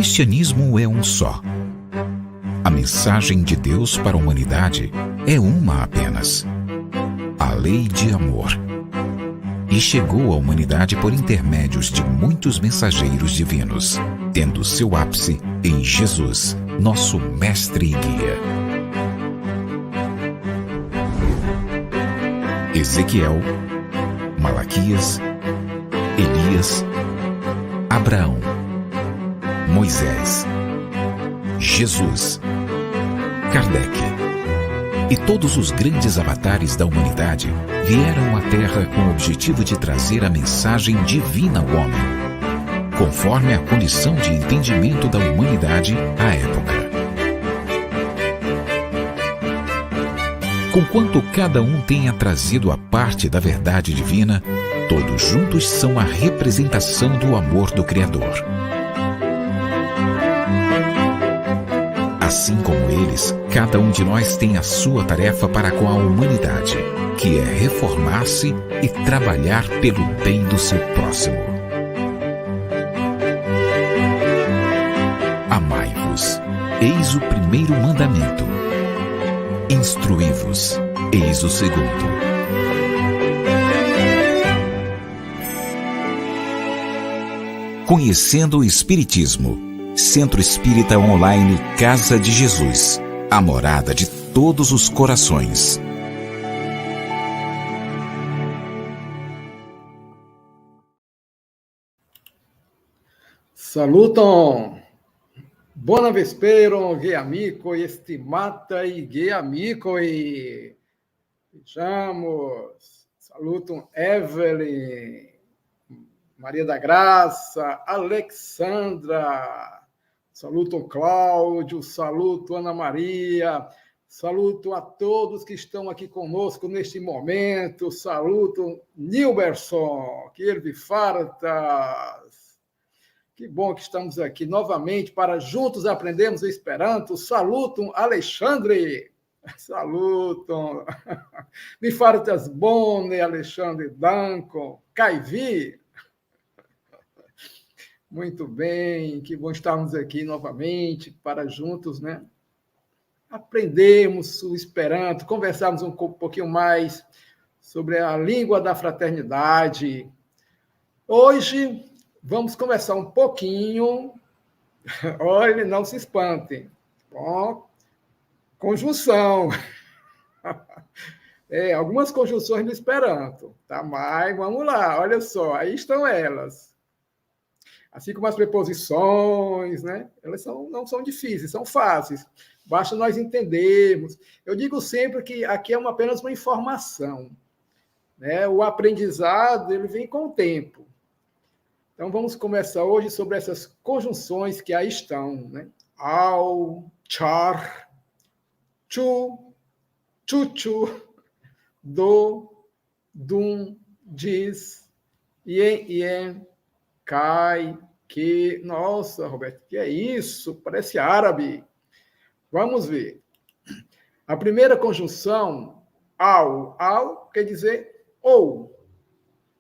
cristianismo é um só. A mensagem de Deus para a humanidade é uma apenas: a lei de amor. E chegou à humanidade por intermédios de muitos mensageiros divinos, tendo seu ápice em Jesus, nosso mestre e guia. Ezequiel, Malaquias, Elias, Abraão, Moisés, Jesus, Kardec e todos os grandes avatares da humanidade vieram à Terra com o objetivo de trazer a mensagem divina ao homem, conforme a condição de entendimento da humanidade à época. Conquanto cada um tenha trazido a parte da verdade divina, todos juntos são a representação do amor do Criador. Assim como eles, cada um de nós tem a sua tarefa para com a humanidade, que é reformar-se e trabalhar pelo bem do seu próximo. Amai-vos, eis o primeiro mandamento. Instruí-vos, eis o segundo. Conhecendo o Espiritismo. Centro Espírita Online Casa de Jesus, a morada de todos os corações. Salutam! Buona vespero, ghe amico, estimata e ghe amico e vejamos. Salutam Evelyn, Maria da Graça, Alexandra. Saluto Cláudio, saluto Ana Maria, saluto a todos que estão aqui conosco neste momento, saluto Nilberson, que ele fartas. Que bom que estamos aqui novamente para juntos aprendermos o Esperanto. Saluto Alexandre, saluto. Me fartas bone, Alexandre Danco, Caivi. Muito bem, que bom estarmos aqui novamente para juntos, né? Aprendermos o Esperanto, conversarmos um pouquinho mais sobre a língua da fraternidade. Hoje vamos conversar um pouquinho, olha, não se espantem, bom, conjunção. Algumas conjunções do Esperanto, tá? Mas vamos lá, olha só, aí estão elas. Assim como as preposições, né? Elas não são difíceis, são fáceis. Basta nós entendermos. Eu digo sempre que aqui é apenas uma informação, né? O aprendizado ele vem com o tempo. Então, vamos começar hoje sobre essas conjunções que aí estão, né? Ao, char, chu, chuchu, do, dum, diz, ien, cai, que... Nossa, Roberto, que é isso? Parece árabe. Vamos ver. A primeira conjunção, ao quer dizer ou.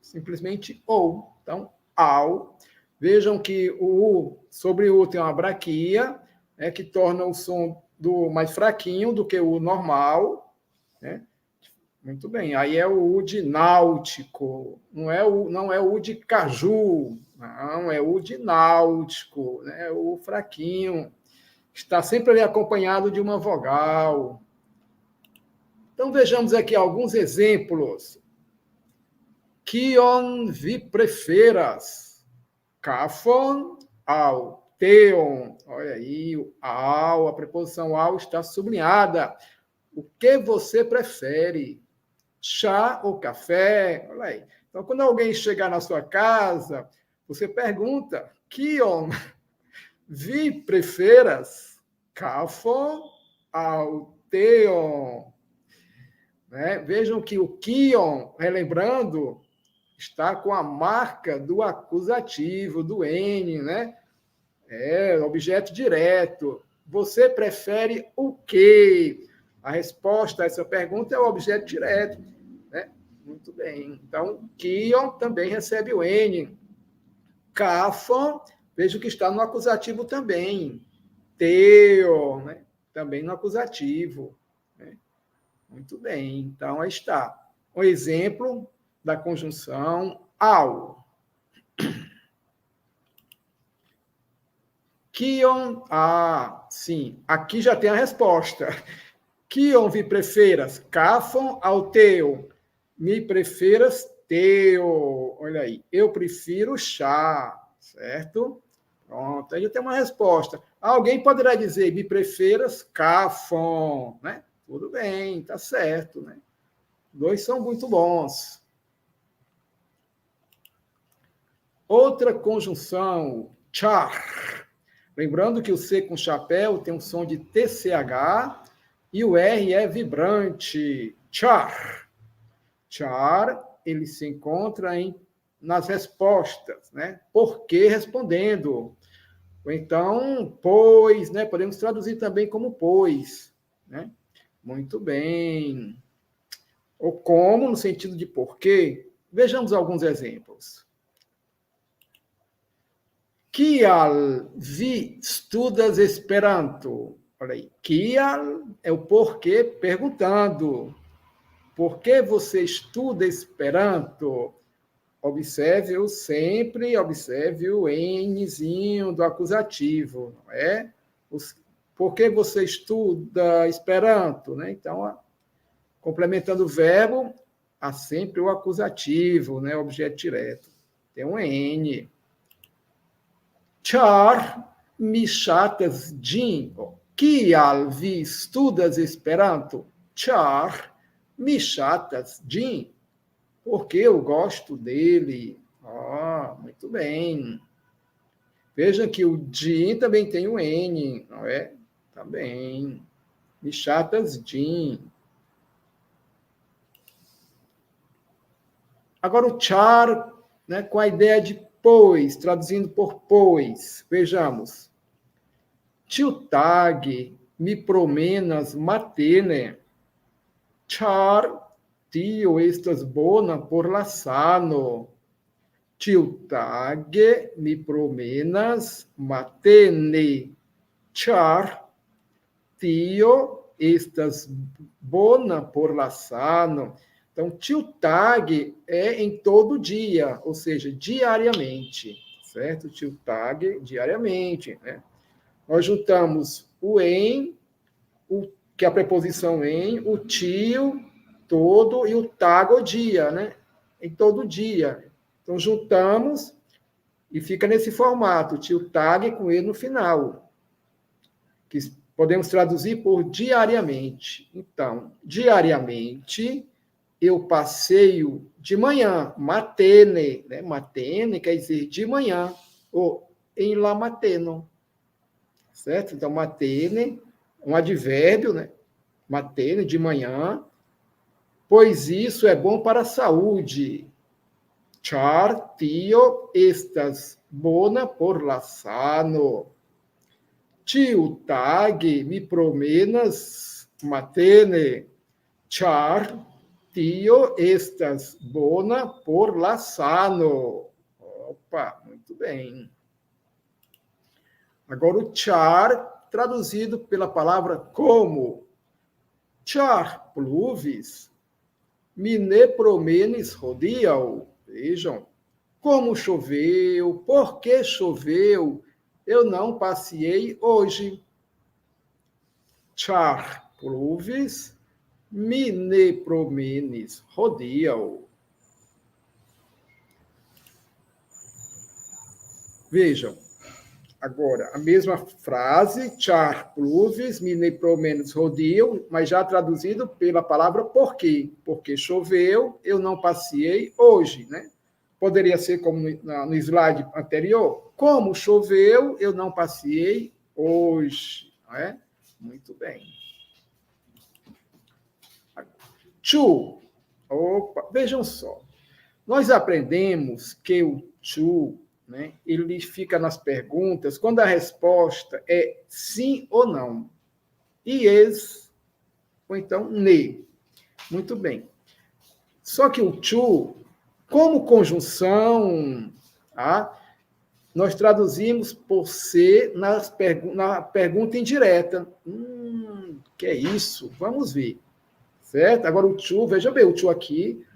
Simplesmente ou. Então, ao. Vejam que o U, sobre o U tem uma braquia, né, que torna o som mais fraquinho do que o normal, né? Muito bem. Aí é o U de náutico. Não é o U de caju. Não, é o U de náutico, né? O fraquinho. Está sempre ali acompanhado de uma vogal. Então, vejamos aqui alguns exemplos. Kion vi preferas? Kafon ao. Teon. Olha aí, o ao, a preposição ao está sublinhada. O que você prefere? Chá ou café? Olha aí. Então, quando alguém chegar na sua casa, você pergunta, Kion vi preferas? Kafon ao teon. Né? Vejam que o Kion, relembrando, está com a marca do acusativo, do N, né? Objeto direto. Você prefere o quê? A resposta a essa pergunta é o objeto direto. Né? Muito bem. Então, Kion também recebe o N. Kafon, Veja que está no acusativo também. Teu, né? Também no acusativo. Né? Muito bem. Então, aí está. Um exemplo da conjunção ao. Kion, sim. Aqui já tem a resposta. Kion vi preferas? Cafon ao teu. Me preferas teu. Olha aí. Eu prefiro chá. Certo? Pronto. Aí já tem uma resposta. Alguém poderá dizer, me preferas cafon. Né? Tudo bem, tá certo. Né? Dois são muito bons. Outra conjunção, char. Lembrando que o C com chapéu tem um som de TCH e o R é vibrante. Char. Char, ele se encontra nas respostas, né? Por que respondendo? Ou então, pois, né? Podemos traduzir também como pois, né? Muito bem. Ou como, no sentido de porquê. Vejamos alguns exemplos. Kial vi estudas Esperanto? Olha aí. Kial é o porquê perguntando. Por que você estuda Esperanto? Observe-o sempre, observe o Nzinho do acusativo, não é? Por que você estuda Esperanto? Né? Então, complementando o verbo, há sempre o acusativo, né? Objeto direto. Tem um N. Char mi ŝatas ĝin. Kial vi studas Esperanto? Char mi ŝatas ĝin. Porque eu gosto dele. Muito bem. Veja que o ĝin também tem o N, não é? Também. Mi ŝatas ĝin. Agora o char, né, com a ideia de pois, traduzindo por pois. Vejamos. Tiutag mi promenas matene. Char tio estas bona por la sano. Tiutag mi promenas matene. Char tio estas bona por la sano. Então, tiutag é em todo dia, ou seja, diariamente, certo? Tiutag, diariamente, né? Nós juntamos o em, que é a preposição em, o tio, todo, e o tag, o dia, né? Em todo dia. Então, juntamos e fica nesse formato, tiutag com e no final, que podemos traduzir por diariamente. Então, diariamente, eu passeio de manhã, matene, né? Matene quer dizer de manhã, ou em la mateno, certo? Então, matene, um advérbio, né? Matene, de manhã, pois isso é bom para a saúde. Char tio estas bona por la sano. Tiutag mi promenas matene. Char tio estas bona por la sano. Opa, muito bem. Agora o char, traduzido pela palavra como. Char pluvis, mi ne promenis hodiaŭ. Vejam, como choveu, por que choveu, eu não passeei hoje. Char pluvis, mi ne promenis hodiaŭ. Vejam, agora, a mesma frase, char pluvis, mi ne promenis hodiaŭ, mas já traduzido pela palavra por quê. Porque choveu, eu não passeei hoje, né? Poderia ser como no slide anterior. Como choveu, eu não passeei hoje, não é? Muito bem. To. Opa, vejam só. Nós aprendemos que o to, né, ele fica nas perguntas quando a resposta é sim ou não. Yes, ou então ne. Muito bem. Só que o to, como conjunção, tá? nós traduzimos por ser na pergunta indireta. Que é isso? Vamos ver. Certo? Agora o to, veja bem, o to aqui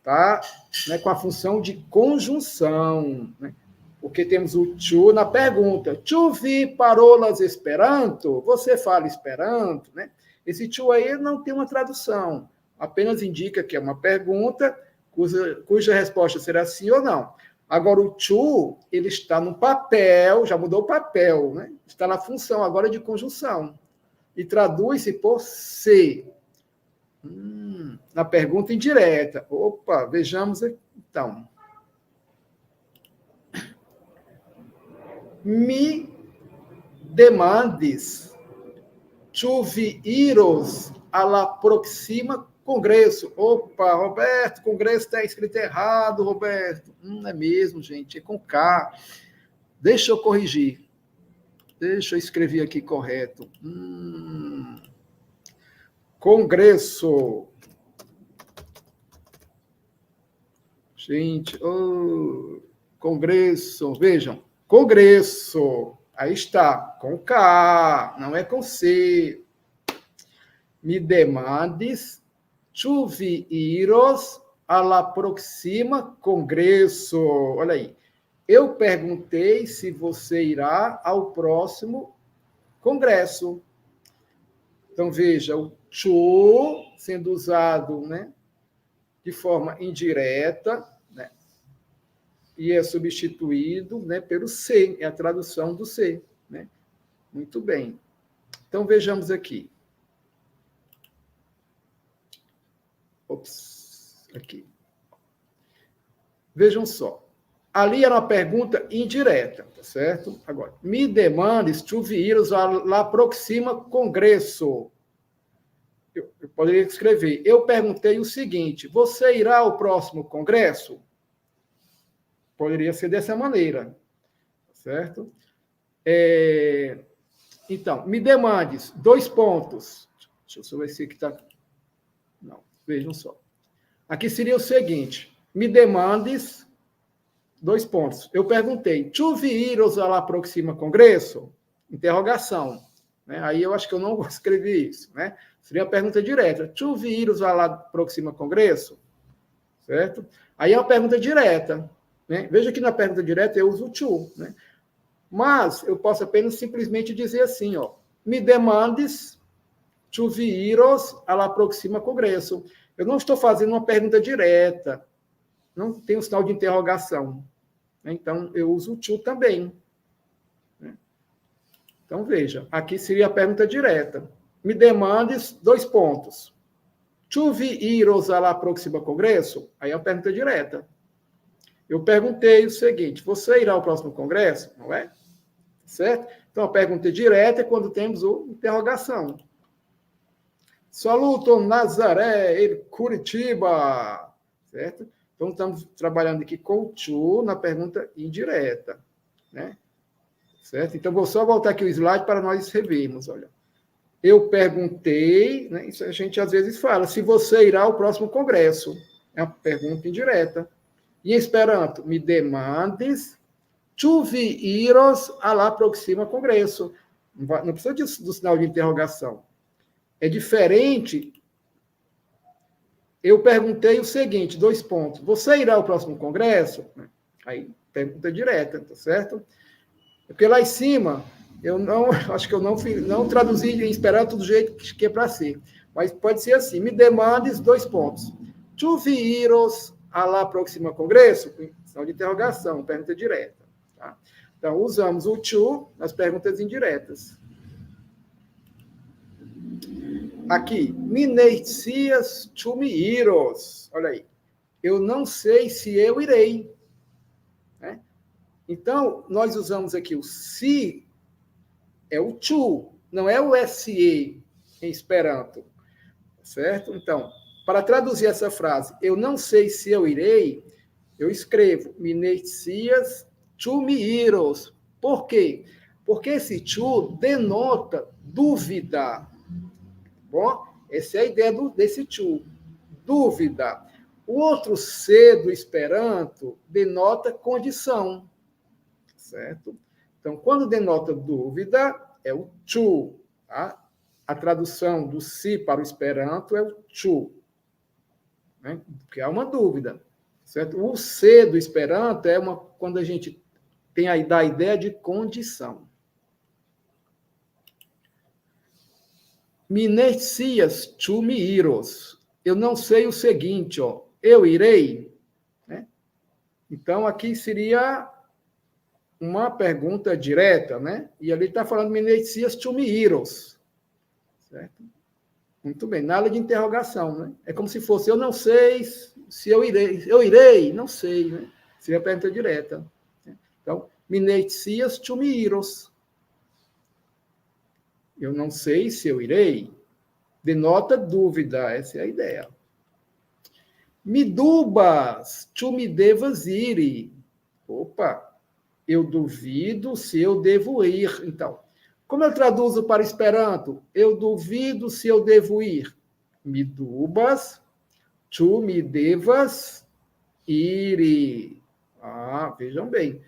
tá, né, com a função de conjunção, né? Porque temos o to na pergunta. Tu vi parolas esperanto? Você fala esperanto, né? Esse to aí não tem uma tradução, apenas indica que é uma pergunta cuja resposta será sim ou não. Agora, o to, ele está no papel, já mudou o papel, né? Está na função agora de conjunção. E traduz-se por se. Na pergunta indireta. Opa, vejamos aqui, então. Me demandes tu viros a la proxima congresso. Opa, Roberto, congresso está escrito errado, Roberto. Não é mesmo, gente, é com K. Deixa eu corrigir. Deixa eu escrever aqui correto. Congresso. Gente, congresso. Vejam, congresso. Aí está, com K, não é com C. Me demandes tu viros a la proxima congresso. Olha aí. Eu perguntei se você irá ao próximo congresso. Então, veja, o to sendo usado, né, de forma indireta, né, e é substituído, né, pelo se, é a tradução do se. Né? Muito bem. Então, vejamos aqui. Aqui. Vejam só. Ali era uma pergunta indireta, tá certo? Agora, me demandes tu viros lá proxima congresso. Eu poderia escrever. Eu perguntei o seguinte: você irá ao próximo congresso? Poderia ser dessa maneira, tá certo? Então, me demandes, 2 pontos. Deixa eu só ver se aqui está. Não, vejam só. Aqui seria o seguinte: me demandes, 2 pontos. Eu perguntei, tu viros a lá proxima congresso? Interrogação. Né? Aí eu acho que eu não vou escrever isso. Né? Seria a pergunta direta. Tu viros a lá proxima congresso? Certo? Aí é uma pergunta direta. Né? Veja que na pergunta direta eu uso o to. Né? Mas eu posso apenas simplesmente dizer assim, ó, me demandes tu viros a lá proxima congresso. Eu não estou fazendo uma pergunta direta. Não tem um sinal de interrogação. Então, eu uso o to também. Então, veja, aqui seria a pergunta direta. Me demandes, 2 pontos. Tu viros a lá proxima congresso? Aí é a pergunta direta. Eu perguntei o seguinte, você irá ao próximo congresso? Não é? Certo? Então, a pergunta direta é quando temos o interrogação. Saluto, Nazaré, ele Curitiba. Certo? Então, estamos trabalhando aqui com o to na pergunta indireta. Né? Certo? Então, vou só voltar aqui o slide para nós revermos. Olha. Eu perguntei, né? Isso a gente às vezes fala, se você irá ao próximo congresso. É uma pergunta indireta. E em Esperanto, me demandes tu viros a lá proxima congresso. Não precisa do sinal de interrogação. É diferente. Eu perguntei o seguinte, 2 pontos. Você irá ao próximo congresso? Aí, pergunta direta, tá certo? Porque lá em cima, eu não, acho que eu não traduzi em Esperanto do jeito que é para ser. Mas pode ser assim, me demandes, 2 pontos. Tu viros a lá proxima congresso? Sinal de interrogação, pergunta direta. Tá? Então, usamos o to nas perguntas indiretas. Aqui, minecias tu me iros. Olha aí. Eu não sei se eu irei. Né? Então, nós usamos aqui o se, é o to, não é o se em Esperanto. Certo? Então, para traduzir essa frase, eu não sei se eu irei, eu escrevo minecias tu me iros. Por quê? Porque esse to denota dúvida. Bom, essa é a ideia desse to. Dúvida. O outro C do Esperanto denota condição. certo? Então, quando denota dúvida, é o chu, tá? A tradução do si para o Esperanto é o chu, né? Porque há uma dúvida, certo? O se do Esperanto é quando a gente tem aí da ideia de condição. Minecias chu mi iros. Eu não sei o seguinte, ó, eu irei, né? Então, aqui seria uma pergunta direta, né? E ali está falando Minecias chu mi iros, certo? Muito bem, nada de interrogação, né? É como se fosse, eu não sei se eu irei, não sei, né? Seria a pergunta direta. Então, Minecias chu mi iros. Eu não sei se eu irei. Denota dúvida, essa é a ideia. Me dubas, tu me devas ir. Opa, eu duvido se eu devo ir. Então, como eu traduzo para Esperanto? Eu duvido se eu devo ir. Me dubas, tu me devas ir. Ah, vejam bem.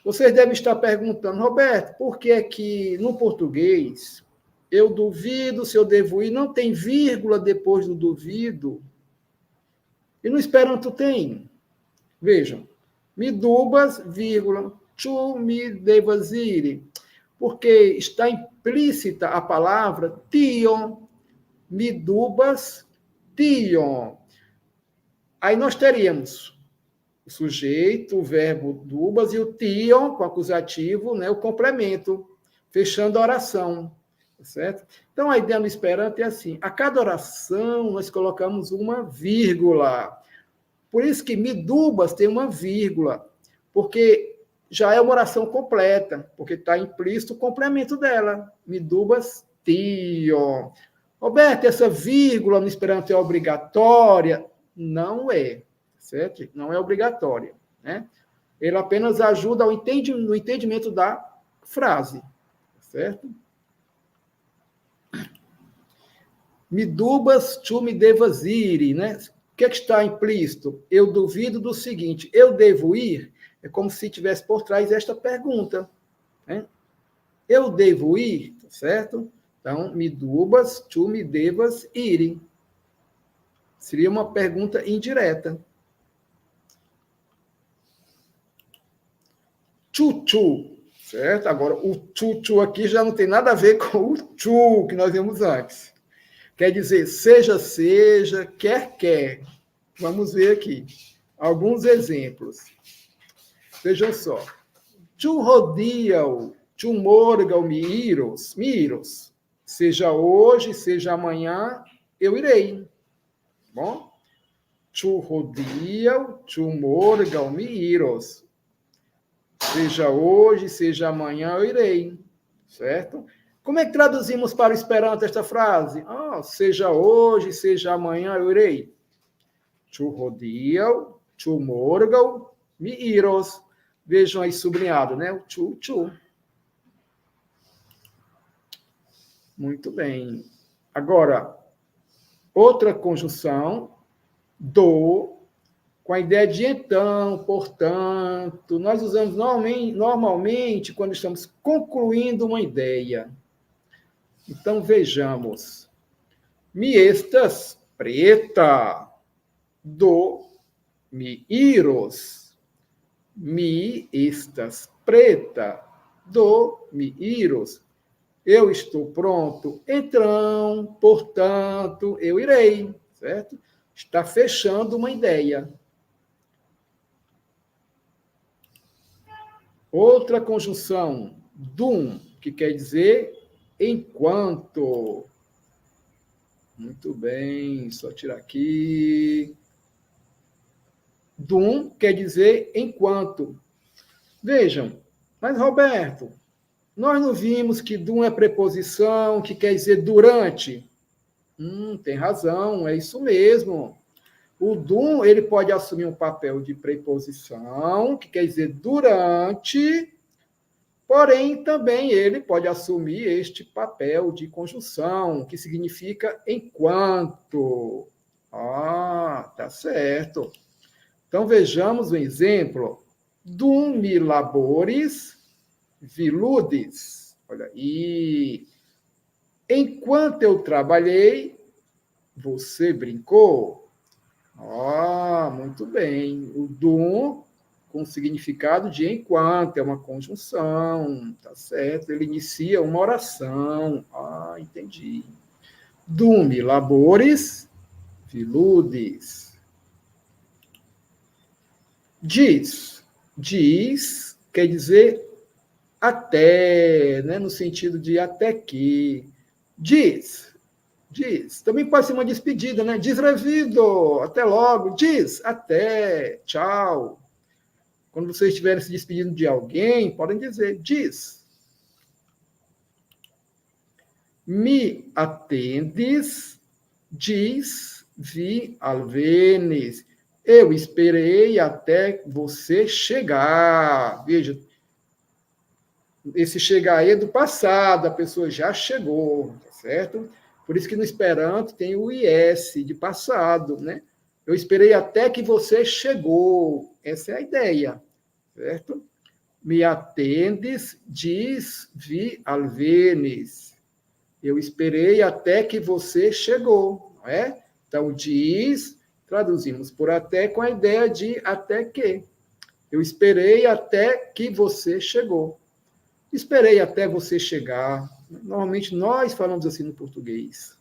Vocês devem estar perguntando, Roberto, por que é que no português eu duvido se eu devo ir, não tem vírgula depois do duvido? E no Esperanto tem. Vejam, me dubas, vírgula, tu me devas ir. Porque está implícita a palavra tion, me dubas, tion. Aí nós teríamos o sujeito, o verbo dubas e o tion, com acusativo, né, o complemento, fechando a oração. Certo? Então, a ideia no Esperanto é assim, a cada oração nós colocamos uma vírgula. Por isso que me dubas tem uma vírgula, porque já é uma oração completa, porque está implícito o complemento dela. Me dubas tio. Roberto, essa vírgula no Esperanto é obrigatória? Não é, certo? Não é obrigatória, né? Ele apenas ajuda no entendimento da frase, certo? Me dubas, tu me devas ir, né? O que está implícito? Eu duvido do seguinte, eu devo ir? É como se tivesse por trás esta pergunta, né? Eu devo ir, certo? Então, me dubas, tu me devas ir. Seria uma pergunta indireta. Chu-chu, certo? Agora, o chu-chu aqui já não tem nada a ver com o chu que nós vimos antes. Quer dizer, seja, quer. Vamos ver aqui alguns exemplos. Vejam só. Tu rodial, tu morgal miiros. Seja hoje, seja amanhã, eu irei. Bom? Tu rodial, tu morgal miiros. Seja hoje, seja amanhã, eu irei. Certo? Como é que traduzimos para o Esperanto esta frase? Seja hoje, seja amanhã, eu irei. Tu rodial, tu morgal, mi iros. Vejam aí sublinhado, né? O chu. Muito bem. Agora, outra conjunção, do, com a ideia de então, portanto. Nós usamos normalmente quando estamos concluindo uma ideia. Então, vejamos. Mi estas preta, do mi iros. Mi estas preta, do mi iros. Eu estou pronto, então, portanto, eu irei, certo? Está fechando uma ideia. Outra conjunção, dum, que quer dizer enquanto. Muito bem, só tirar aqui. Dum quer dizer enquanto. Vejam, mas Roberto, nós não vimos que dum é preposição, que quer dizer durante. Tem razão, é isso mesmo. O dum, ele pode assumir um papel de preposição, que quer dizer durante, porém, também ele pode assumir este papel de conjunção, que significa enquanto. Tá certo. Então, vejamos um exemplo. Dum mi labores, viludes. Olha aí. Enquanto eu trabalhei, você brincou. Muito bem. O dum com significado de enquanto, é uma conjunção, tá certo? Ele inicia uma oração. Entendi. Dume, labores, viludes. Diz quer dizer até, né? No sentido de até que. Diz. Também pode ser uma despedida, né? Diz revido, até logo. Diz, até, tchau. Quando vocês estiverem se despedindo de alguém, podem dizer, diz. Me atendes, diz, vi, alvenes. Eu esperei até você chegar. Veja, esse chegar aí é do passado, a pessoa já chegou, tá certo? Por isso que no Esperanto tem o IS, de passado, né? Eu esperei até que você chegou. Essa é a ideia, certo? Me atendes, diz, vi, alvenes. Eu esperei até que você chegou, não é? Então, diz, traduzimos por até com a ideia de até que. Eu esperei até que você chegou. Esperei até você chegar. Normalmente nós falamos assim no português.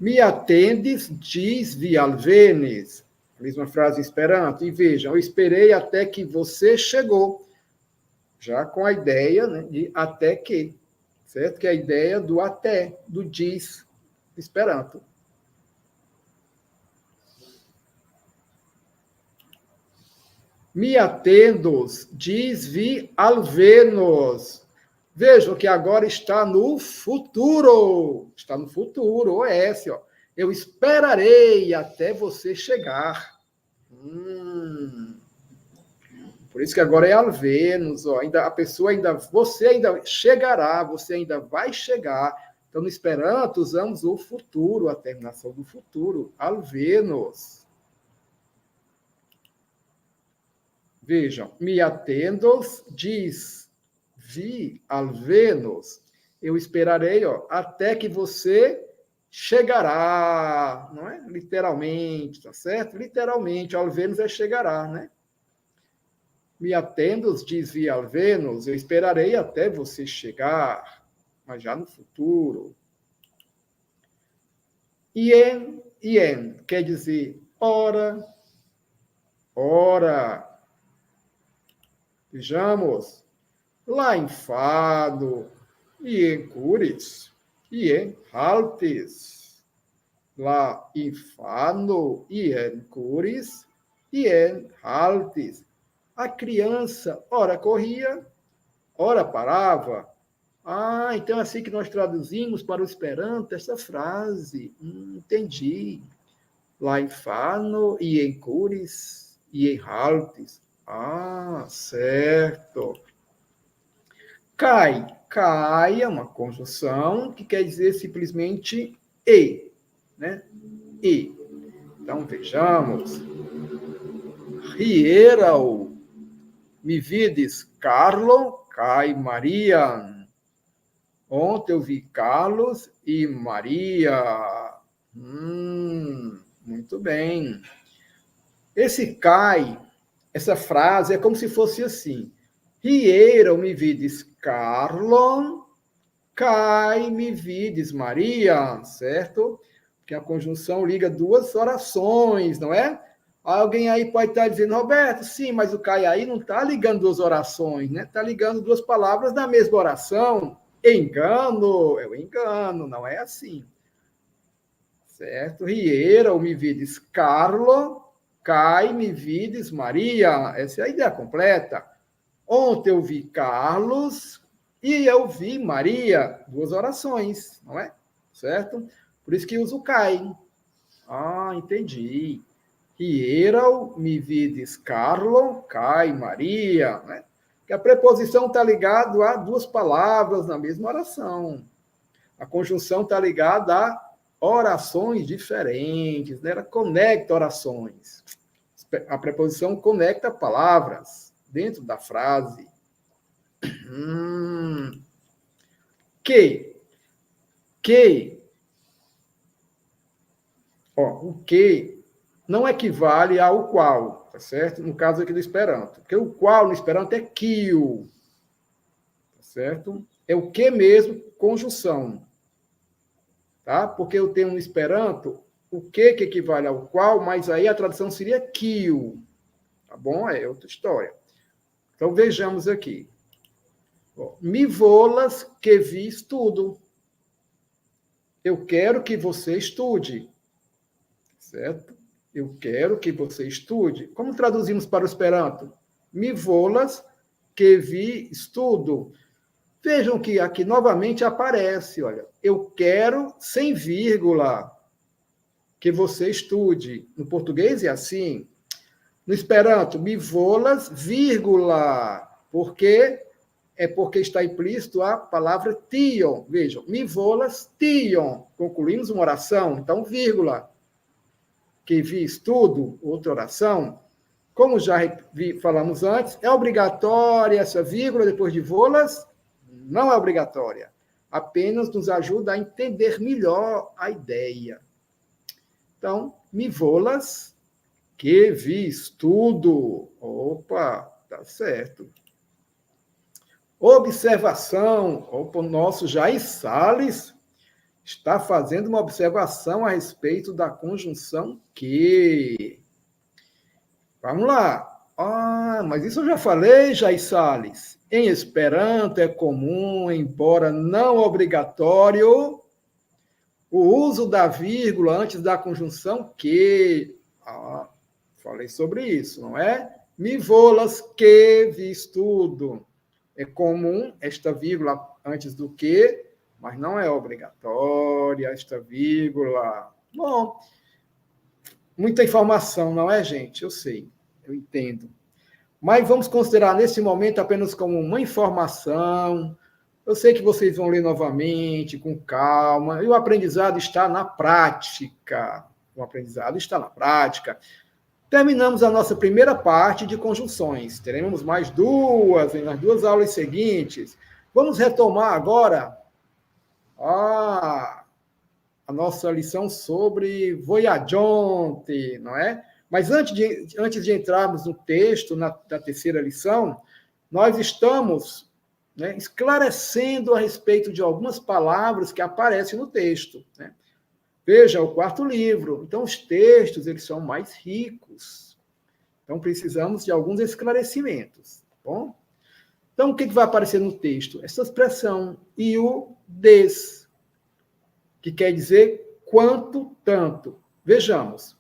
Me atendes, diz, vi, alvenes. Mesma frase em Esperanto. E vejam, eu esperei até que você chegou. Já com a ideia, né, de até que. Certo? Que é a ideia do até, do diz, Esperanto. Me atendos, diz, vi, alvenos. Vejam que agora está no futuro. Está no futuro, o S, ó. Eu esperarei até você chegar. Por isso que agora é alvenos, ó. Ainda, a pessoa ainda, você ainda chegará, você ainda vai chegar. Então, no Esperanto, usamos o futuro, a terminação do futuro, alvenos. Vejam, me atendos, diz, vi, alvenos. Eu esperarei, ó, até que você chegará, não é? Literalmente, tá certo? Literalmente, alvenos é chegará, né? Me atendos, diz, vi, alvenos. Eu esperarei até você chegar, mas já no futuro. Ien, quer dizer ora. Vejamos, lá em Fado, e em Cures, e em Haltes. Lá em Fado, e em Cures, e em Haltes. A criança, ora corria, ora parava. Então é assim que nós traduzimos para o Esperanto essa frase. Entendi. Lá em Fano, e em Cures, e em Haltes. Certo. Cai é uma conjunção que quer dizer simplesmente e, né? E. Então, vejamos. Rierau, me vides, Carlo, cai Maria. Ontem eu vi Carlos e Maria. Muito bem. Esse cai, essa frase é como se fosse assim. Rieira, me vides, Carlo, cai, me vides, Maria, certo? Porque a conjunção liga duas orações, não é? Alguém aí pode estar dizendo, Roberto, sim, mas o cai aí não está ligando duas orações, né? Está ligando duas palavras na mesma oração. Engano, é o engano, não é assim. Certo? Rieira, me vides, Carlo, cai, me vides, Maria. Essa é a ideia completa. Ontem eu vi Carlos e eu vi Maria. Duas orações, não é? Certo? Por isso que uso cai. Entendi. Hieral, me vides, Carlo, cai, Maria. Né? Que a preposição está ligada a duas palavras na mesma oração. A conjunção está ligada a orações diferentes. Né? Ela conecta orações. A preposição conecta palavras. dentro da frase. Que. O que não equivale ao qual, tá certo? No caso aqui do Esperanto. Porque o qual no Esperanto é kiu, tá certo? É o que mesmo, conjunção. Tá? Porque eu tenho no Esperanto o que equivale ao qual, mas aí a tradução seria kiu. Tá bom? É outra história. Então, vejamos aqui. Mi volas que vi estudo. Eu quero que você estude. Certo? Eu quero que você estude. Como traduzimos para o Esperanto? Mi volas que vi estudo. Vejam que aqui novamente aparece, olha, eu quero sem vírgula que você estude. No português é assim. No Esperanto, mi volas, vírgula, porque está implícito a palavra tion. Vejam, mi volas tion. Concluímos uma oração, então vírgula. Que vi estudo, outra oração. Como já falamos antes, é obrigatória essa vírgula depois de volas? Não é obrigatória. Apenas nos ajuda a entender melhor a ideia. Então, mi volas que vi estudo. Opa, tá certo. Observação. Opa, o nosso Jair Salles está fazendo uma observação a respeito da conjunção que. Vamos lá. Mas isso eu já falei, Jair Salles. Em Esperanto é comum, embora não obrigatório, o uso da vírgula antes da conjunção que. Falei sobre isso, não é? Mi volas que vi estudo. É comum esta vírgula antes do que, mas não é obrigatória esta vírgula. Bom, muita informação, não é, gente? Eu sei, eu entendo. Mas vamos considerar nesse momento apenas como uma informação. Eu sei que vocês vão ler novamente, com calma, e o aprendizado está na prática. O aprendizado está na prática. Terminamos a nossa primeira parte de conjunções. Teremos mais duas, nas duas aulas seguintes. Vamos retomar agora a nossa lição sobre voyageante, não é? Mas antes de entrarmos no texto, da terceira lição, nós estamos esclarecendo a respeito de algumas palavras que aparecem no texto. Né? Veja, o quarto livro. Então, os textos eles são mais ricos. Então, precisamos de alguns esclarecimentos. Tá bom? Então, o que vai aparecer no texto? Essa expressão, iu des, que quer dizer quanto, tanto. Vejamos.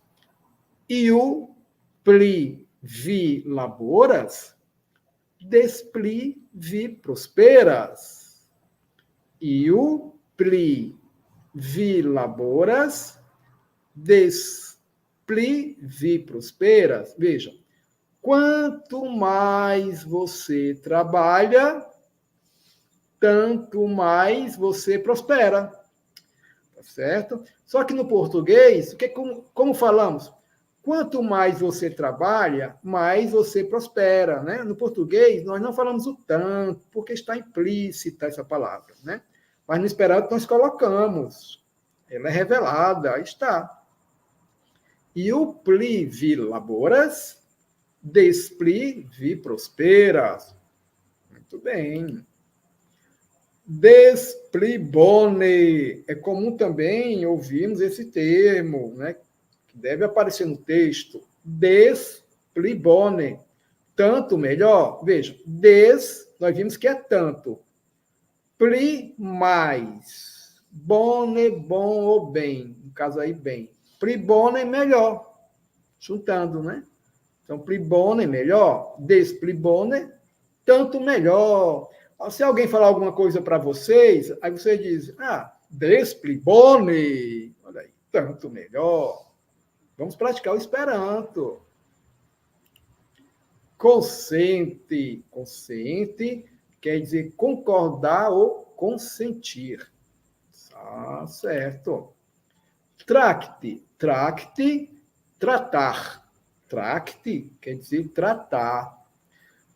Iu pli vi laboras, despli vi prosperas. Iu pli vi laboras, despli vi prosperas. Vejam, quanto mais você trabalha, tanto mais você prospera. Tá certo? Só que no português, como falamos? Quanto mais você trabalha, mais você prospera. Né? No português, nós não falamos o tanto, porque está implícita essa palavra. Né? Mas no Esperanto nós colocamos. Ela é revelada, aí está. Iu pli vi laboras, despli vi prosperas. Muito bem. Despli bone. É comum também ouvirmos esse termo, né? Que deve aparecer no texto. Despli bone. Tanto melhor. Veja, nós vimos que é tanto. Pli mais. Bone, bom ou bem. No caso aí, bem. Pli bone, melhor. Juntando, né? Então, pli bone, melhor. Despli bone, tanto melhor. Se alguém falar alguma coisa para vocês, aí você diz, despli bone. Olha aí, tanto melhor. Vamos praticar o Esperanto. Consente. Consente quer dizer concordar ou consentir. Tá certo. Tracte. Tracte, tratar. Tracte quer dizer tratar.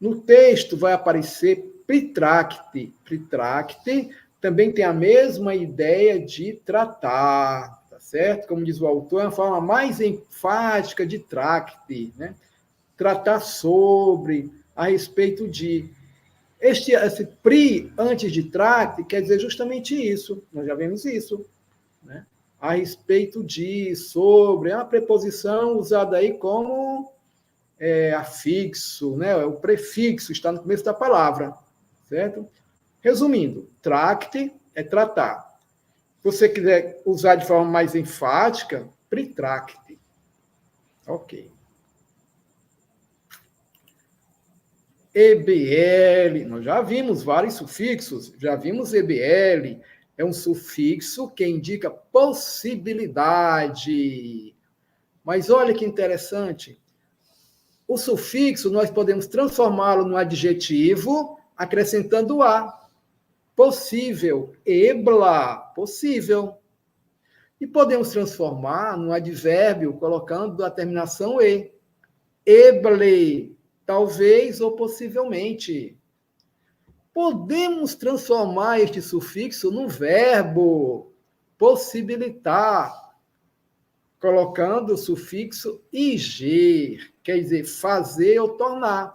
No texto vai aparecer pritracte. Pritracte também tem a mesma ideia de tratar, tá certo? Como diz o autor, é uma forma mais enfática de tracte, né? Tratar sobre, a respeito de. Esse pri antes de tracte quer dizer justamente isso, nós já vemos isso, né? A respeito de, sobre, é uma preposição usada aí como afixo, né? O prefixo está no começo da palavra, certo? Resumindo, tracte é tratar. Se você quiser usar de forma mais enfática, pritracte. Ok. EBL, nós já vimos vários sufixos, já vimos EBL, é um sufixo que indica possibilidade. Mas olha que interessante, o sufixo nós podemos transformá-lo no adjetivo, acrescentando a. Possível, ebla, possível. E podemos transformar no advérbio, colocando a terminação e. Eble, talvez ou possivelmente. Podemos transformar este sufixo no verbo possibilitar, colocando o sufixo ig, quer dizer, fazer ou tornar.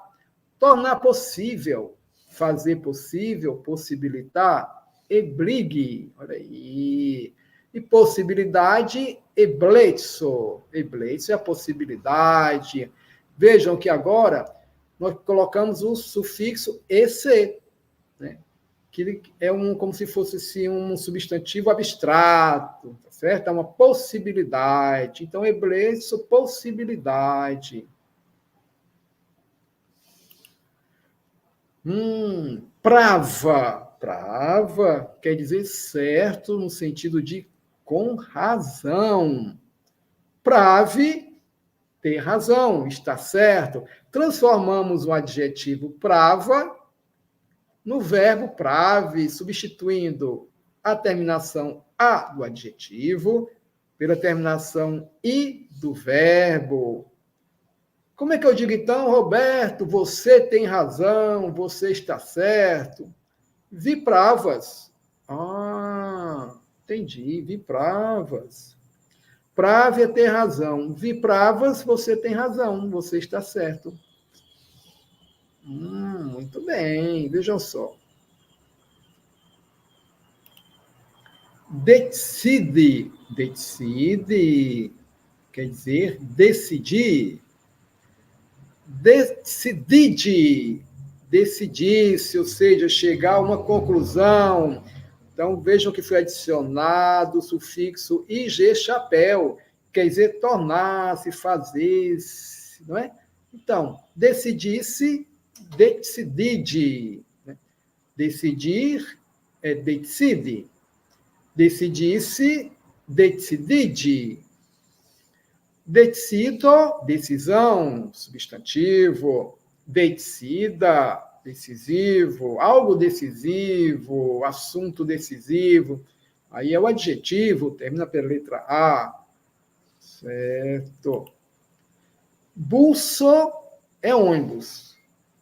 Tornar possível, fazer possível, possibilitar, ebligue, olha aí. E possibilidade, eblexo. Eblexo é a possibilidade. Vejam que agora nós colocamos o sufixo ec, né? Que é como se fosse assim, um substantivo abstrato, tá certo? É uma possibilidade. Então, eblexo, possibilidade. Prava. Prava quer dizer certo no sentido de com razão. Prave, ter razão, está certo. Transformamos o adjetivo prava no verbo prave, substituindo a terminação a do adjetivo pela terminação i do verbo. Como é que eu digo então, Roberto, você tem razão, você está certo? Vipravas. Ah, entendi, vipravas. Prave é ter razão. Vipravas, você tem razão, você está certo. Muito bem, vejam só. Decide. Decide quer dizer decidir. Decidide. Decidir-se, ou seja, chegar a uma conclusão. Então, vejam que foi adicionado o sufixo ig chapéu, quer dizer tornar-se, fazer-se, não é? Então, decidir-se, decidide. Decidir é decide. Decidir-se, decidide. Decido, decisão, substantivo. Decida, decisivo. Algo decisivo, assunto decisivo. Aí é o adjetivo, termina pela letra A. Certo. Busso é ônibus.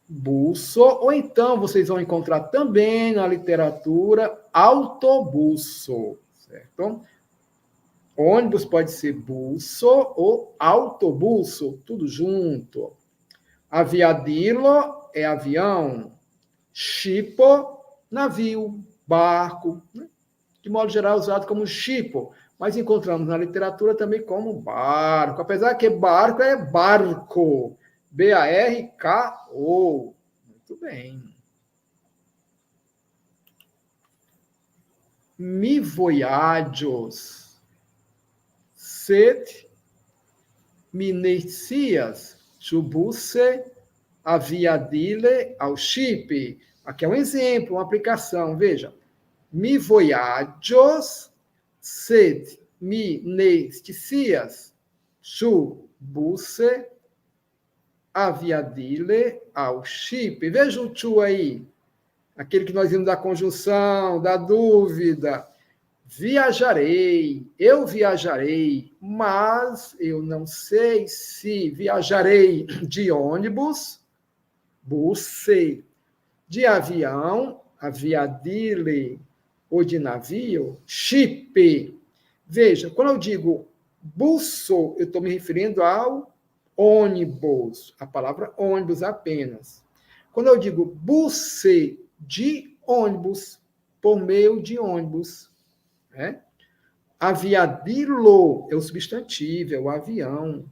Busso, ou então vocês vão encontrar também na literatura autobusso, certo? Ônibus pode ser busso ou autobusso, tudo junto. Aviadilo é avião. Shipo, navio, barco, né? De modo geral usado como shipo, mas encontramos na literatura também como barco, apesar que barco é barco, B-A-R-K-O. Muito bem. Mi voyagios. Sed minecias subuse aviadile ao chip. Aqui é um exemplo, uma aplicação. Veja. Mi voyagios sed minecias subuse aviadile ao chip. Veja o tu aí. Aquele que nós vimos da conjunção, da dúvida. Viajarei, eu viajarei, mas eu não sei se viajarei de ônibus busse. De avião, aviadile, ou de navio, ship. Veja, quando eu digo busso, eu estou me referindo ao ônibus, a palavra ônibus apenas. Quando eu digo busse, de ônibus, por meio de ônibus, né? Aviadilo é o substantivo, é o avião.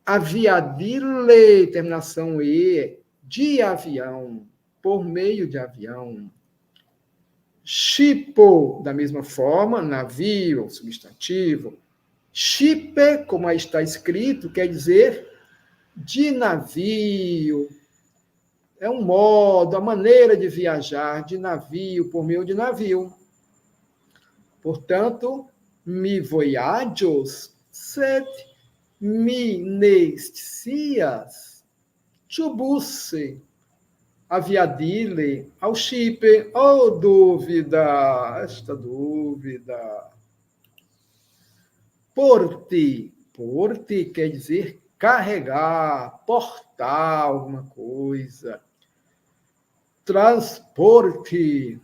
Aviadile, terminação E, de avião, por meio de avião. Shipo, da mesma forma, navio, substantivo. Shipe, como aí está escrito, quer dizer de navio. É um modo, a maneira de viajar de navio, por meio de navio. Portanto, mi voyagios, sed mi nestias, tubusse, aviadile, ao shipe. Oh, dúvida, esta dúvida. Porte, porte quer dizer carregar, portar alguma coisa. Transporte,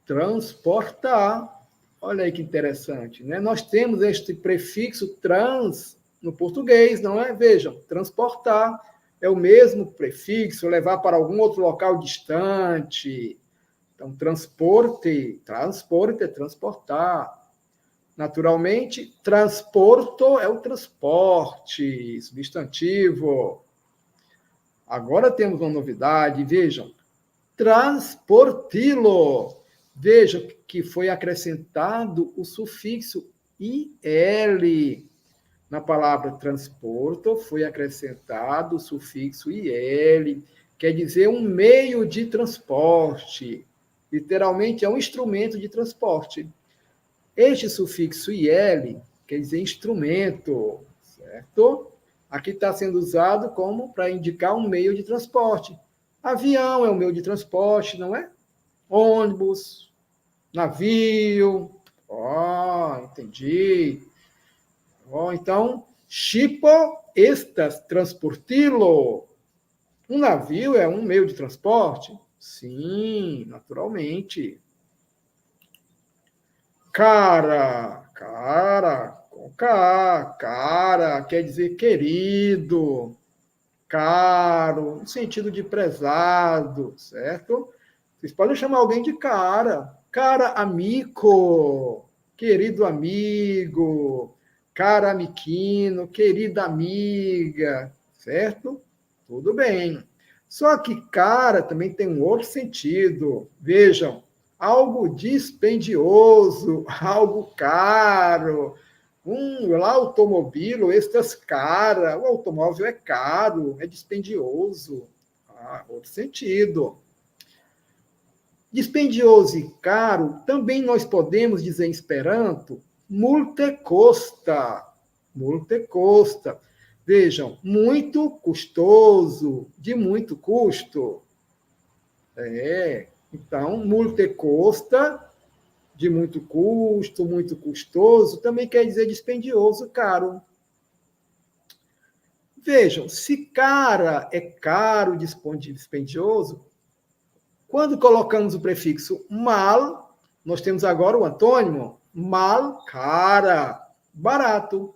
transportar. Olha aí que interessante, né? Nós temos este prefixo trans no português, não é? Vejam, transportar é o mesmo prefixo, levar para algum outro local distante. Então, transporte, transporte é transportar. Naturalmente, transporto é o transporte, substantivo. Agora temos uma novidade, vejam, transportilo. Vejam que foi acrescentado o sufixo IL. Na palavra transporto foi acrescentado o sufixo IL, quer dizer um meio de transporte. Literalmente é um instrumento de transporte. Este sufixo IL quer dizer instrumento, certo? Aqui está sendo usado como para indicar um meio de transporte. Avião é um meio de transporte, não é? Ônibus, navio. Entendi. Então, shipo estas transportilo. Um navio é um meio de transporte? Sim, naturalmente. Cara, com K, cara, quer dizer querido, caro, no sentido de prezado, certo? Vocês podem chamar alguém de cara, amigo, querido amigo, cara amiquino, querida amiga, certo? Tudo bem. Só que cara também tem um outro sentido. Vejam, algo dispendioso, algo caro. Lá automóvel, estas cara. O automóvel é caro, é dispendioso. Outro sentido. Dispendioso e caro, também nós podemos dizer em esperanto, multecosta. Multecosta. Vejam, muito custoso, de muito custo. Então, multecosta, de muito custo, muito custoso, também quer dizer dispendioso, caro. Vejam, se cara é caro, dispendioso, quando colocamos o prefixo mal, nós temos agora o antônimo, mal, cara, barato.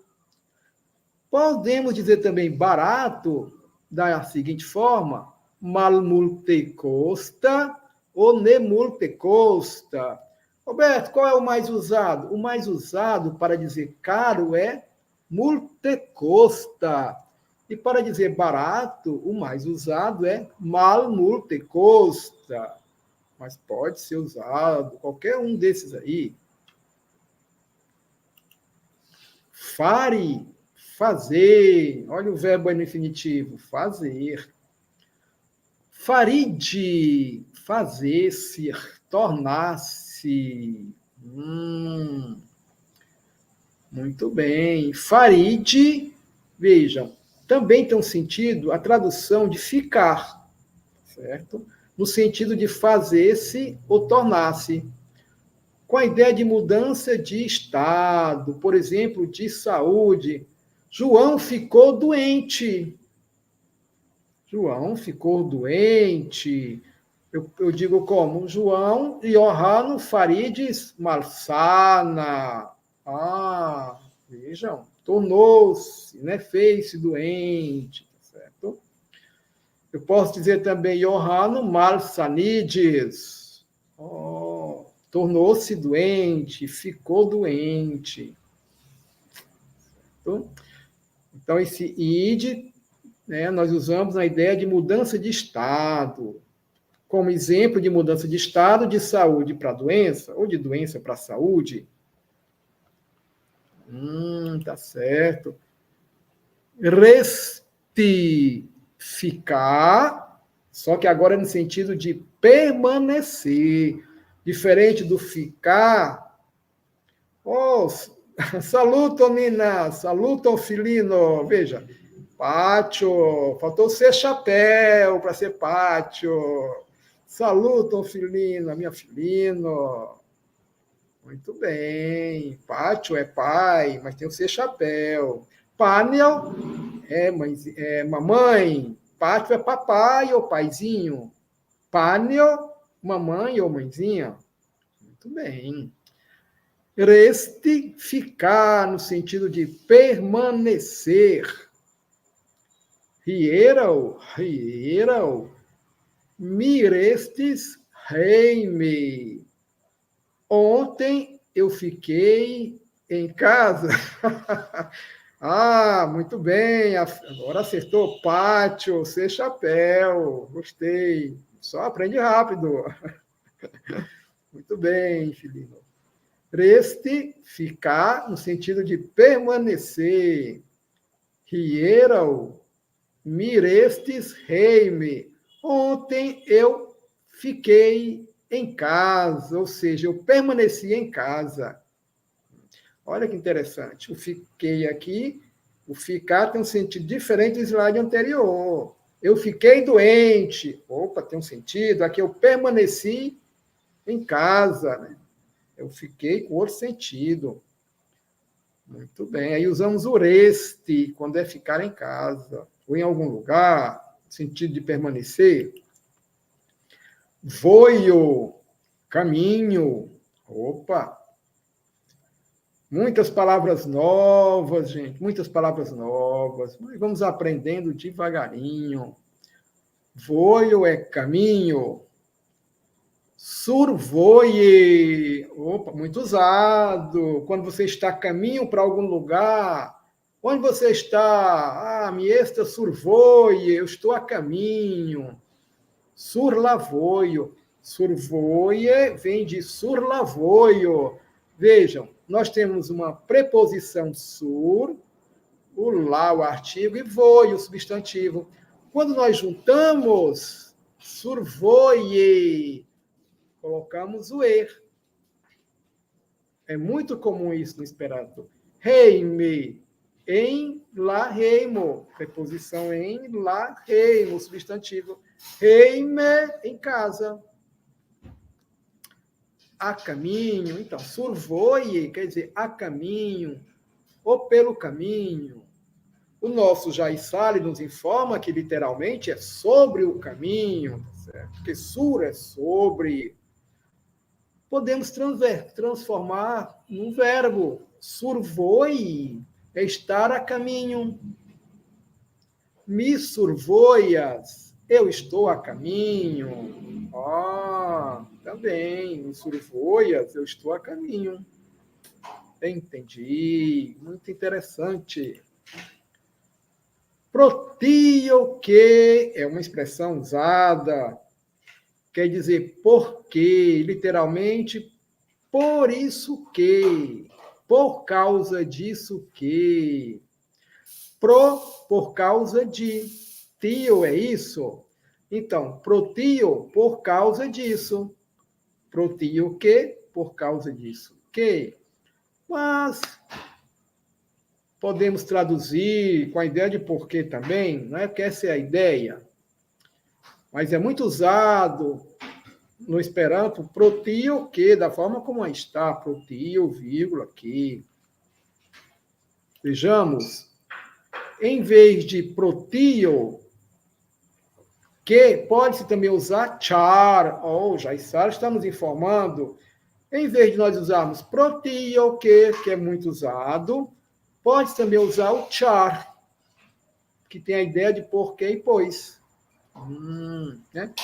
Podemos dizer também barato da seguinte forma, mal multecosta ou ne multecosta. Roberto, qual é o mais usado? O mais usado para dizer caro é multecosta. E para dizer barato, o mais usado é mal multecosta. Mas pode ser usado qualquer um desses aí. Fare, fazer. Olha o verbo no infinitivo, fazer. Faride, fazer-se, tornar-se. Muito bem. Faride, vejam, também tem um sentido, a tradução de ficar, certo? No sentido de fazer-se ou tornar-se. Com a ideia de mudança de estado, por exemplo, de saúde. João ficou doente. João ficou doente. Eu digo como? João Johanno Farides Malsana. Vejam, tornou-se, né? Fez-se doente, certo? Eu posso dizer também Johanno Malsanides. Tornou-se doente, ficou doente. Certo? Então, esse id, né, nós usamos a ideia de mudança de estado. Como exemplo de mudança de estado de saúde para doença, ou de doença para saúde. Tá certo. Restificar, só que agora no sentido de permanecer. Diferente do ficar. Saluto, Nina. Saluto, filino. Veja. Pátio. Faltou ser chapéu para ser pátio. Saluto, filino, minha filino. Muito bem. Pátio é pai, mas tem o ser chapéu. Pânel é mamãe. Pátio é papai ou paizinho. Pânel, mamãe ou mãezinha. Muito bem. Restificar, no sentido de permanecer. Hieral. Mirestes reime. Ontem eu fiquei em casa. Muito bem. Agora acertou pátio, ser chapéu. Gostei. Só aprende rápido. Muito bem, filhinho. Reste, ficar, no sentido de permanecer. Hieral, mirestes reime. Ontem eu fiquei em casa, ou seja, eu permaneci em casa. Olha que interessante. O fiquei aqui, o ficar tem um sentido diferente do slide anterior. Eu fiquei doente. Opa, tem um sentido. Aqui eu permaneci em casa. Né? Eu fiquei com outro sentido. Muito bem. Aí usamos o reste, quando é ficar em casa, ou em algum lugar, sentido de permanecer. Voio, caminho. Opa! Muitas palavras novas, gente. Muitas palavras novas. Mas vamos aprendendo devagarinho. Voio é caminho. Survoie. Opa, muito usado. Quando você está a caminho para algum lugar. Onde você está? Mi esta survoie. Eu estou a caminho. Surlavoio. Survoie vem de surlavoio. Vejam, nós temos uma preposição sur, o lá, o artigo, e voio, o substantivo. Quando nós juntamos survoie, colocamos o er. É muito comum isso no Esperanto. Reime, em lá reimo. Preposição em lá reimo, substantivo. Reime, em casa. A caminho. Então, survoie quer dizer a caminho, ou pelo caminho. O nosso Jair Salles nos informa que, literalmente, é sobre o caminho, certo? Porque sur é sobre. Podemos transformar num verbo. Survoie é estar a caminho. Me survoias, eu estou a caminho. Também, me survoias, eu estou a caminho. Entendi, muito interessante. Protio que é uma expressão usada, quer dizer porque, literalmente, por isso que, por causa disso que. Por causa de. Tio é isso? Então, protio, por causa disso. Protio que, por causa disso. Que. Mas podemos traduzir com a ideia de porquê também, não é que essa é a ideia. Mas é muito usado no Esperanto, protio que, da forma como está, protio, vírgula, que. Vejamos, em vez de protio, que pode-se também usar char, ou Jaissara está nos informando, em vez de nós usarmos protio, que é muito usado, pode também usar o char, que tem a ideia de porque e pois. Né?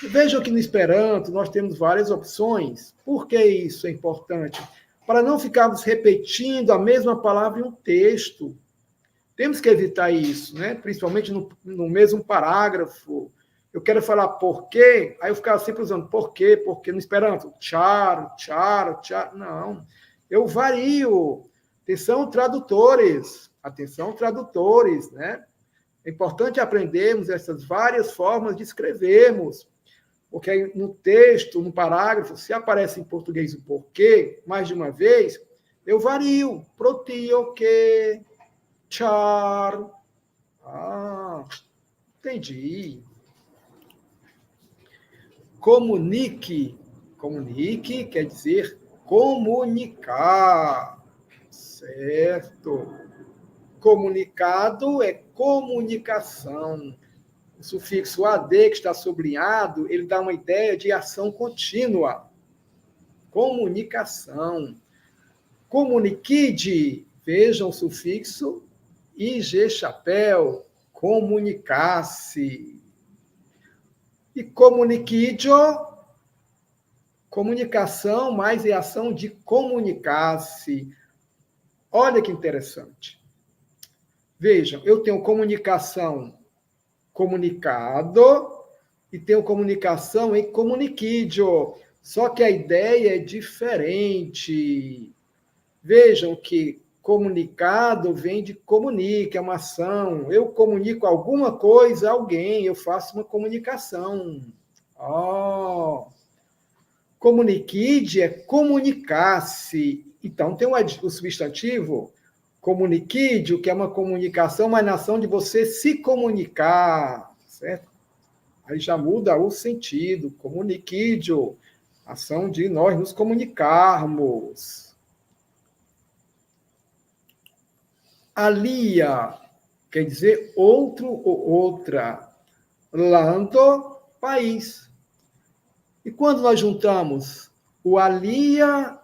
Vejam que no Esperanto nós temos várias opções. Por que isso é importante? Para não ficarmos repetindo a mesma palavra em um texto. Temos que evitar isso, né? Principalmente no mesmo parágrafo. Eu quero falar por quê, aí eu ficava sempre usando por quê, porque no Esperanto, char. Não, eu vario. Atenção, tradutores, né? É importante aprendermos essas várias formas de escrevermos, porque no texto, no parágrafo, se aparece em português o porquê, mais de uma vez, eu vario. Protio, que, char. Entendi. Comunique quer dizer comunicar, certo? Comunicado é comunicação. O sufixo AD, que está sublinhado, ele dá uma ideia de ação contínua. Comunicação. Comunicide, vejam o sufixo IG chapéu, comunicar-se. E comuniquidio, comunicação mais é ação de comunicar-se. Olha que interessante. Vejam, eu tenho comunicação, comunicado, e tenho comunicação em comuniquidio. Só que a ideia é diferente. Vejam que comunicado vem de comunique, é uma ação. Eu comunico alguma coisa a alguém, eu faço uma comunicação. Comunicide é comunicar-se. Então, tem o substantivo comunicídio, que é uma comunicação, mas na ação de você se comunicar, certo? Aí já muda o sentido. Comunicídio, ação de nós nos comunicarmos. Alia, quer dizer outro ou outra. Lando, país. E quando nós juntamos o alia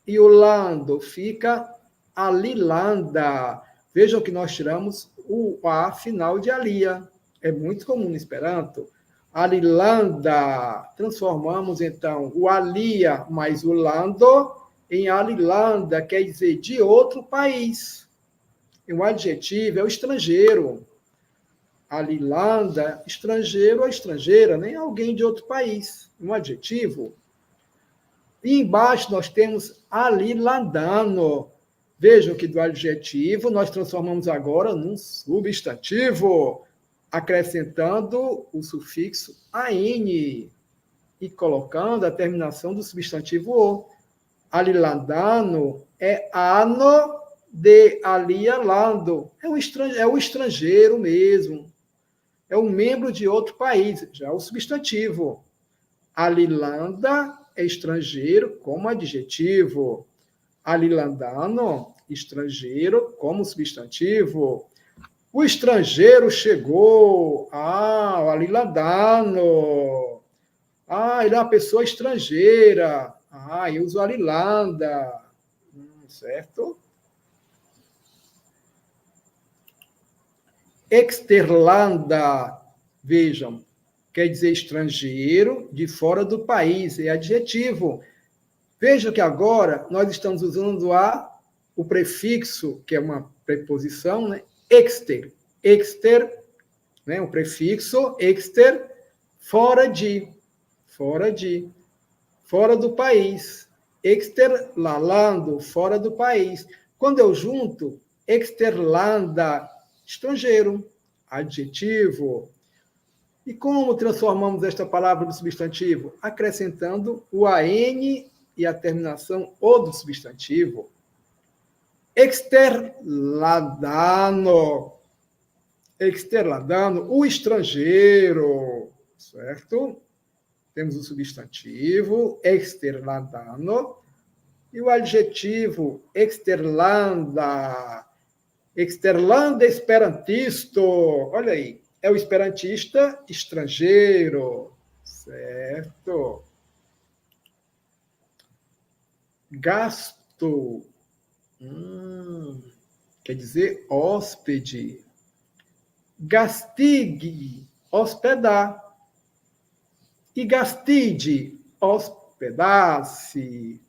e o lando, fica alilanda. Vejam que nós tiramos o A final de alia. É muito comum no Esperanto. Alilanda. Transformamos, então, o alia mais o lando em alilanda, quer dizer de outro país. E o adjetivo é o estrangeiro. Alilanda, estrangeiro ou estrangeira, nem alguém de outro país. Um adjetivo. E embaixo nós temos alilandano. Vejam que do adjetivo nós transformamos agora num substantivo, acrescentando o sufixo an e colocando a terminação do substantivo o. Alilandano é ano de alialando. É o estrangeiro mesmo. É um membro de outro país, já o substantivo. Alilanda é estrangeiro como adjetivo. Alilandano, estrangeiro como substantivo. O estrangeiro chegou. O alilandano. Ele é uma pessoa estrangeira. Eu uso alilanda. Certo? Exterlanda, vejam, quer dizer estrangeiro de fora do país, é adjetivo. Vejam que agora nós estamos usando o prefixo, que é uma preposição, né? Exter, né? O prefixo exter, fora do país. Exterlalando, fora do país. Quando eu junto, exterlanda, estrangeiro, adjetivo. E como transformamos esta palavra no substantivo? Acrescentando o an e a terminação o do substantivo. Exterladano, o estrangeiro, certo? Temos o substantivo, exterladano, e o adjetivo, exterlanda esperantisto. Olha aí, é o esperantista estrangeiro, certo? Gasto, quer dizer hóspede. Gastigue, hospedar. E gastide, hospedar-se.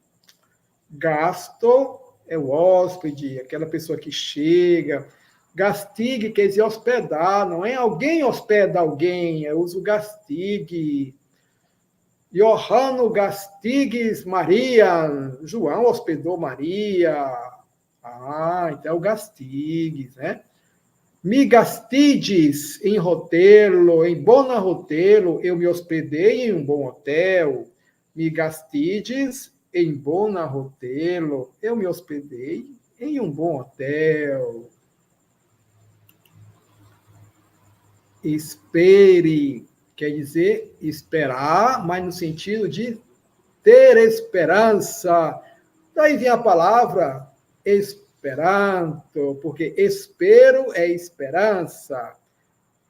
Gasto é o hóspede, aquela pessoa que chega. Gastigue quer dizer hospedar, não é alguém hospeda alguém, eu uso gastigue. Johanno gastigues Maria, João hospedou Maria. Então é o gastigues, né? Me gastides em rotelo, em bona rotelo, eu me hospedei em um bom hotel. Me gastides em bona rotelo, eu me hospedei em um bom hotel. Espere, quer dizer esperar, mas no sentido de ter esperança. Daí vem a palavra esperanto, porque espero é esperança.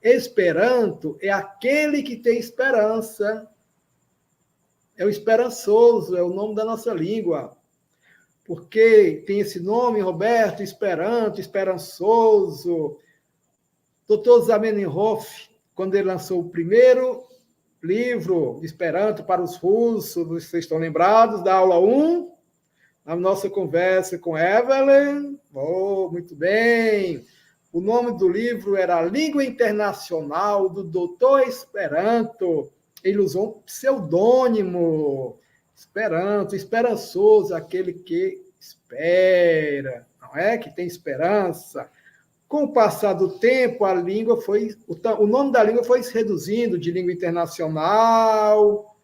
Esperanto é aquele que tem esperança. É o esperançoso, é o nome da nossa língua. Porque tem esse nome, Roberto, Esperanto, esperançoso. Dr. Zamenhof, quando ele lançou o primeiro livro de Esperanto para os russos, vocês estão lembrados da aula 1? Na nossa conversa com Evelyn. Muito bem. O nome do livro era Língua Internacional do Dr. Esperanto. Ele usou um pseudônimo. Esperanto, esperançoso, aquele que espera, não é? Que tem esperança. Com o passar do tempo, a língua foi, o nome da língua foi se reduzindo de língua internacional,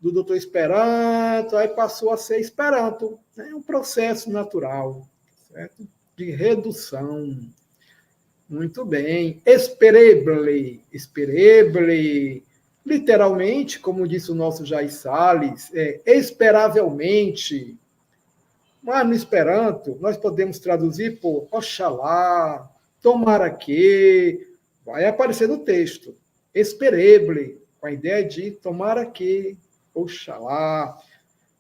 do doutor Esperanto, aí passou a ser Esperanto. É um processo natural, certo? De redução. Muito bem. Espereble, espereble. Literalmente, como disse o nosso Jair Salles, esperavelmente. Mas no Esperanto, nós podemos traduzir por Oxalá, tomara que, vai aparecer no texto. Espereble, com a ideia de tomara que, Oxalá.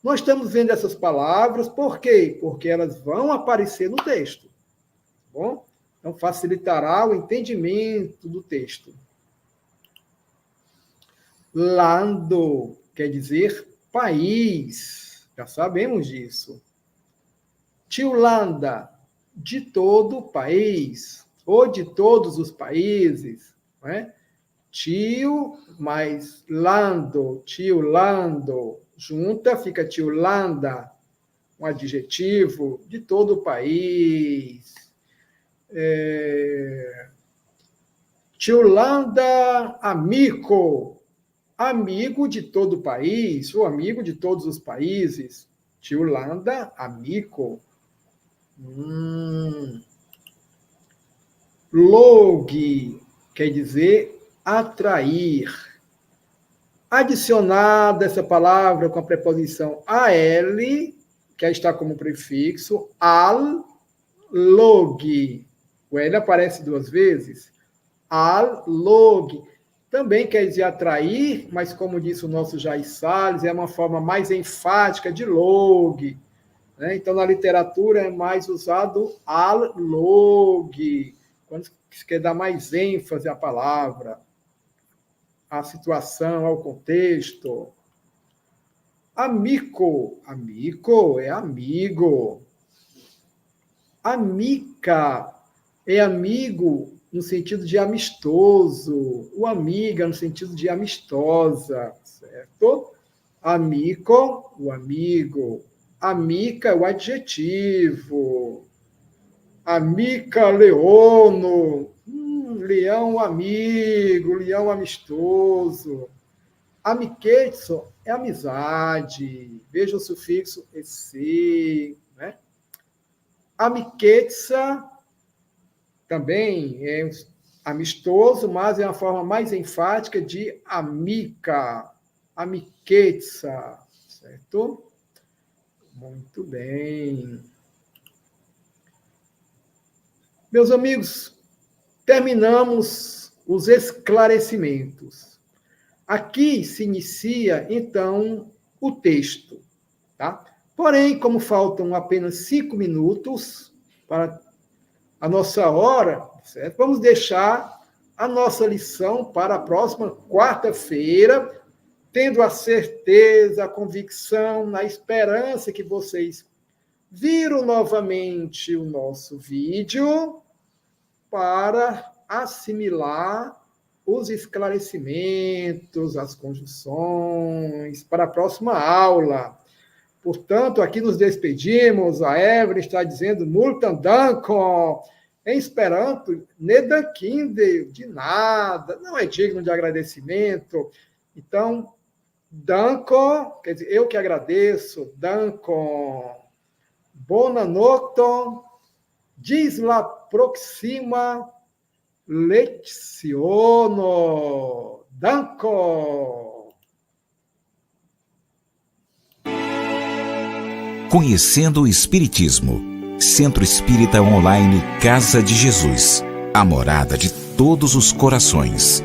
Nós estamos vendo essas palavras, por quê? Porque elas vão aparecer no texto. Tá bom? Então, facilitará o entendimento do texto. Lando quer dizer país. Já sabemos disso. Tiolanda, de todo o país, ou de todos os países. Não é? Tio mais lando, tiolando, junta fica tiolanda, um adjetivo de todo o país. Tiolanda amigo, amigo de todo o país, ou amigo de todos os países. Tiolanda amigo. Log quer dizer atrair. Adicionada essa palavra com a preposição al, que está como prefixo, al, log. O L aparece 2 vezes. Al, log. Também quer dizer atrair, mas como disse o nosso Jair Salles, é uma forma mais enfática de log. Né? Então, na literatura é mais usado al, log, quando se quer dar mais ênfase à palavra, à situação, ao contexto. Amico, amico é amigo. Amica é amigo no sentido de amistoso. O amiga no sentido de amistosa, certo? Amico, o amigo. Amica, o adjetivo. Amica leono, leão amigo, leão amistoso. Amiquetso é amizade. Veja o sufixo esse, né? Amiquetsa também é amistoso, mas é uma forma mais enfática de amica. Amiquetsa, certo? Muito bem. Meus amigos, terminamos os esclarecimentos. Aqui se inicia, então, o texto. Tá? Porém, como faltam apenas 5 minutos para a nossa hora, certo? Vamos deixar a nossa lição para a próxima quarta-feira, tendo a certeza, a convicção, na esperança que vocês viram novamente o nosso vídeo para assimilar os esclarecimentos, as conjunções, para a próxima aula. Portanto, aqui nos despedimos. A Evelyn está dizendo multan dankon. Em Esperanto, nedankinde, de nada, não é digno de agradecimento. Então, dankon, quer dizer, eu que agradeço, dankon. Bona notte, dis la proxima leciono. Dankon. Conhecendo o Espiritismo. Centro Espírita Online Casa de Jesus. A morada de todos os corações.